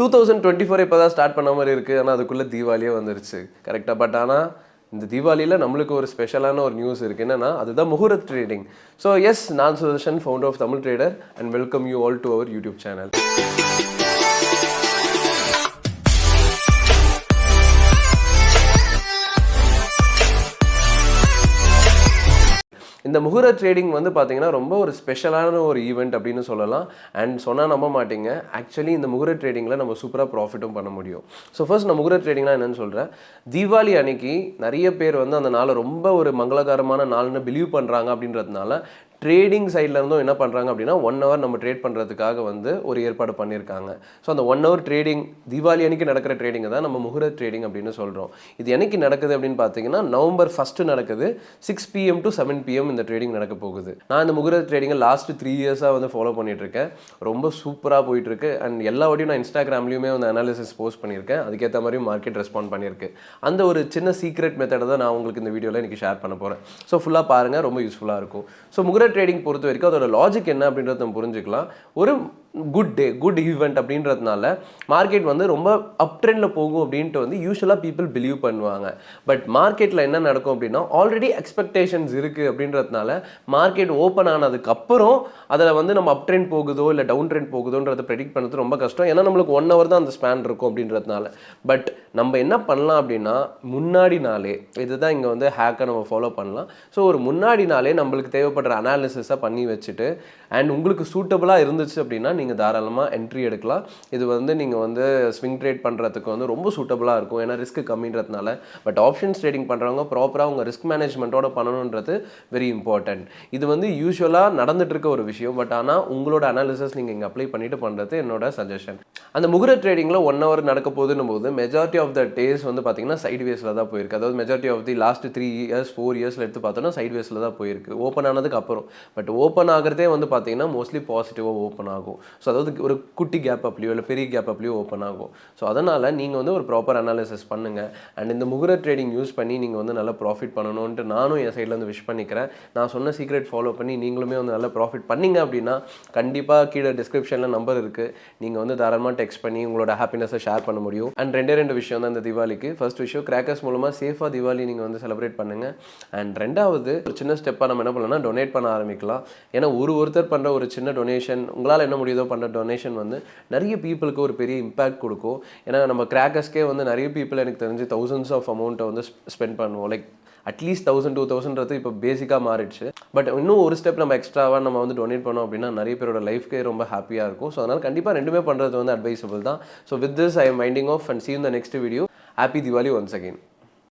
2024 இப்போ தான் ஸ்டார்ட் பண்ண மாதிரி இருக்குது. ஆனால் அதுக்குள்ளே தீபாவளியே வந்துருச்சு கரெக்டாக. பட் ஆனால் இந்த தீபாவளியில் நம்மளுக்கு ஒரு ஸ்பெஷலான ஒரு நியூஸ் இருக்குது. என்னென்னா அதுதான் முஹூரத் ட்ரேடிங். ஸோ எஸ், நான் Sudarshan, founder of Tamil trader, and welcome you all to our YouTube channel. இந்த முஹூரத் ட்ரேடிங் வந்து பார்த்தீங்கன்னா ரொம்ப ஒரு ஸ்பெஷலான ஒரு ஈவெண்ட் அப்படின்னு சொல்லலாம். அண்ட் சொன்னால் நம்ப மாட்டீங்க, ஆக்சுவலி இந்த முஹூரத் ட்ரேடிங்கில் நம்ம சூப்பராக ப்ராஃபிட்டும் பண்ண முடியும். ஸோ ஃபர்ஸ்ட் நான் முஹூரத் ட்ரேடிங்லாம் என்னென்னு சொல்கிறேன். தீபாவளி அன்னைக்கு நிறைய பேர் வந்து அந்த நாளை ரொம்ப ஒரு மங்களகரமான நாள்னு பிலீவ் பண்ணுறாங்க. அப்படின்றதுனால ட்ரேடிங் சைடில் இருந்தும் என்ன பண்ணுறாங்க அப்படின்னா 1 hour நம்ம ட்ரேட் பண்ணுறதுக்காக வந்து ஒரு ஏற்பாடு பண்ணியிருக்காங்க. ஸோ அந்த 1 hour ட்ரேடிங், தீபாவளி அன்னைக்கு நடக்கிற ட்ரேடிங்கை தான் நம்ம முஹூரத் ட்ரேடிங் அப்படின்னு சொல்கிறோம். இது என்னைக்கு நடக்குது அப்படின்னு பார்த்தீங்கன்னா November 1 நடக்குது. 6 PM to 7 PM இந்த ட்ரேடிங் நடக்க போகுது. நான் இந்த முஹூரத் ட்ரேடிங்கை லாஸ்ட் 3 years வந்து ஃபாலோ பண்ணிட்டு இருக்கேன். ரொம்ப சூப்பராக போயிட்டுருக்கு. அண்ட் எல்லா வாட்டியும் நான் இன்ஸ்டாகிராம்லேயுமே வந்து அனாலிசிஸ் போஸ்ட் பண்ணியிருக்கேன். அதுக்கேற்ற மாதிரி மார்க்கெட் ரெஸ்பாண்ட் பண்ணியிருக்கு. அந்த ஒரு சின்ன சீக்ரெட் மெத்தடை தான் நான் உங்களுக்கு இந்த வீடியோவில் இன்றைக்கி ஷேர் பண்ண போகிறேன். ஸோ ஃபுல்லாக பாருங்கள், ரொம்ப யூஸ்ஃபுல்லாக இருக்கும். ஸோ முஹூரத் ட்ரேடிங் பொறுத்த வரைக்கும் அதோட லாஜிக் என்ன அப்படின்றத நம்ம புரிஞ்சுக்கலாம். ஒரு குட் டே, குட் ஈவெண்ட் அப்படின்றதுனால மார்க்கெட் வந்து ரொம்ப அப் ட்ரெண்டில் போகும் அப்படின்ட்டு வந்து யூஸ்வலாக பீப்புள் பிலீவ் பண்ணுவாங்க. பட் மார்க்கெட்டில் என்ன நடக்கும் அப்படின்னா ஆல்ரெடி எக்ஸ்பெக்டேஷன்ஸ் இருக்குது. அப்படின்றதுனால மார்க்கெட் ஓப்பன் ஆனதுக்கப்புறம் அதில் வந்து நம்ம அப் ட்ரெண்ட் போகுதோ இல்லை டவுன் ட்ரெண்ட் போகுதோன்றதை ப்ரெடிக்ட் பண்ணுறது ரொம்ப கஷ்டம். ஏன்னா நம்மளுக்கு 1 hour தான் அந்த ஸ்பேன் இருக்கும் அப்படின்றதுனால. பட் நம்ம என்ன பண்ணலாம் அப்படின்னா முன்னாடி நாளே, இதுதான் இங்கே வந்து ஹேக்கை நம்ம ஃபாலோ பண்ணலாம். ஸோ ஒரு முன்னாடி நாளே நம்மளுக்கு தேவைப்படுற அனாலிசிஸை பண்ணி வச்சுட்டு, அண்ட் உங்களுக்கு சூட்டபுளாக இருந்துச்சு அப்படின்னா நீங்கள் தாராளமாக என்ட்ரி எடுக்கலாம். இது வந்து நீங்கள் வந்து ஸ்விங் ட்ரேட் பண்ணுறதுக்கு வந்து ரொம்ப சூட்டபுளாக இருக்கும். ஏன்னா ரிஸ்க் கம்மின்றதுனால. பட் ஆப்ஷன்ஸ் ட்ரேடிங் பண்ணுறவங்க ப்ராப்பராக உங்கள் ரிஸ்க் மேனேஜ்மெண்ட்டோட பண்ணணுன்றது வெரி இம்பார்ட்டன்ட். இது வந்து யூஸ்வலாக நடந்துட்டு இருக்க ஒரு விஷயம். பட் ஆனால் உங்களோட அனாலிசிஸ் நீங்கள் இங்கே அப்ளை பண்ணிட்டு பண்ணுறது என்னோட சஜஷன். அந்த முஹூரத் ட்ரேடிங்கில் 1 hour நடக்க போகுதுன்னும் போது மெஜாரிட்டி ஆஃப் த டேஸ் வந்து பார்த்தீங்கன்னா சைட் வேஸில் தான் போயிருக்கு. அதாவது majority of the last 3 years 4 yearsல எடுத்து பார்த்தோன்னா சைட் வேஸில் தான் போயிருக்கு ஓப்பன் ஆனதுக்கு அப்புறம். பட் ஓப்பன் ஆகிறதே வந்து பார்த்தீங்கன்னா மோஸ்ட்லி பாசிட்டிவாக ஓப்பன் ஆகும். ஸோ அதாவது ஒரு குட்டி கேப் அப்லையோ இல்லை பெரிய கேப் அப்லையோ ஓப்பன் ஆகும். ஸோ அதனால் நீங்கள் வந்து ஒரு ப்ராப்பர் அனாலிசிஸ் பண்ணுங்கள். அண்ட் இந்த முஹூரத் ட்ரேடிங் யூஸ் பண்ணி நீங்கள் வந்து நல்லா ப்ராஃபிட் பண்ணணுன்ட்டு நானும் என் சைட்லேருந்து விஷ் பண்ணிக்கிறேன். நான் சொன்ன சீக்ரெட் ஃபாலோ பண்ணி நீங்களுமே வந்து நல்லா ப்ராஃபிட் பண்ணிங்க அப்படின்னா கண்டிப்பாக கீழே டிஸ்கிரிப்ஷனில் நம்பர் இருக்குது. நீங்கள் வந்து தாராளமாக டெக்ஸ்ட் பண்ணி உங்களோட ஹாப்பினஸை ஷேர் பண்ண முடியும். அண்ட் ரெண்டு விஷயம் தான் இந்த தீபாவளிக்கு. ஃபர்ஸ்ட் விஷயம், கிராக்கர்ஸ் மூலமாக சேஃபாக தீபாவளி நீங்கள் வந்து செலிப்ரேட் பண்ணுங்கள். அண்ட் ரெண்டாவது, ஒரு சின்ன ஸ்டெப்பாக நம்ம என்ன பண்ணலாம்னா டொனேட் பண்ண ஆரம்பிக்கலாம். ஏன்னா ஒருத்தர் பண்ணுற ஒரு சின்ன டொனேஷன், உங்களால் என்ன முடியுதோ பண்ணுற டொனேஷன் வந்து நிறைய பீப்புளுக்கு ஒரு பெரிய இம்பேக்ட் கொடுக்கும். ஏன்னா நம்ம கிராக்கர்ஸ்க்கே வந்து நிறைய பீப்புள் எனக்கு தெரிஞ்சு thousands ஆஃப் அமௌண்ட்டை வந்து ஸ்பெண்ட் பண்ணுவோம். லைக் அட்லீஸ்ட் 1000-2000 இப்போ பேசிக்காக மாறிடுச்சு. பட் இன்னும் ஒரு ஸ்டெப் நம்ம எக்ஸ்ட்ராவாக நம்ம வந்து டொனேட் பண்ணோம் அப்படின்னா நிறைய பேரோட லைஃப்க்கே ரொம்ப ஹாப்பியாக இருக்கும். ஸோ அதனால் கண்டிப்பாக ரெண்டுமே பண்ணுறது வந்து அட்வைசபிள் தான். So with this I am winding off and see you in the next video. Happy Diwali once again.